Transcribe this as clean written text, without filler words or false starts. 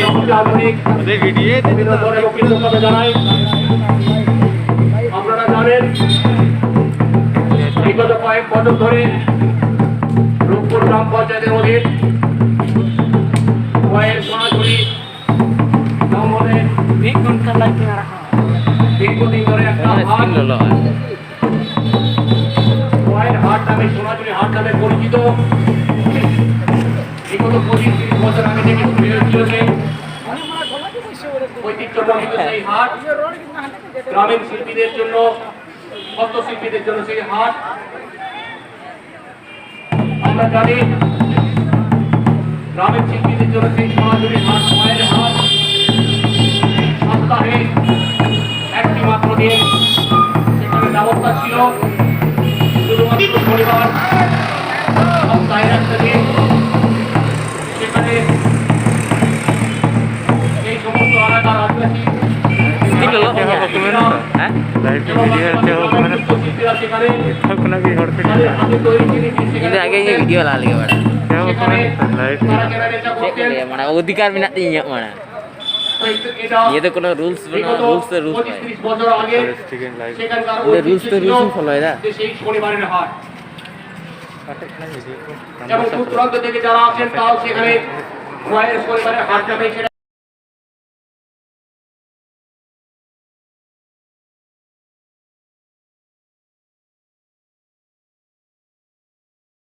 আধুনিক বিভিন্ন ধরনের কৃতজ্ঞতা জানাই। আপনারা জানেন বিগত কয়েক বছর ধরে রূপপুর গ্রাম পঞ্চায়েতের অধীন কয়েক সরাসরি জঙ্গলে দীর্ঘদিন ধরে একটা কয়ের হাট নামে সোনাঝুরি হাট নামে পরিচিত। বিগত 25-30 বছর আগে থেকে শুরু হয়েছিল সেই ঐতিহ্যমণ্ডিত সেই হাট। গ্রামীণ শিল্পীদের জন্য, হস্তশিল্পীদের জন্য সেই হাট। আমরা জানি গ্রামীণ শিল্পীদের জন্য সেই সোনাঝুরি হাট, কয়ের হাট সপ্তাহে একটি মাত্র দিন সেখানে ব্যবস্থা ছিল। শুধুমাত্র শনিবার সপ্তাহের একটা দিন সেখানে এই সমস্ত এলাকার আদিবাসী অধিকার মেনা ইᱧᱟᱹᱜ মানে ये तो কোনো রুলস বনা রুলস তো রুলস 30 বছর আগে সেখানকার রুলস তো রুলস ফলো হয় না সেই শনিবারের হাট। এবং দূর দূরান্ত থেকে যারা আসেন তাও সেখানে শনিবারের হাট যাবে।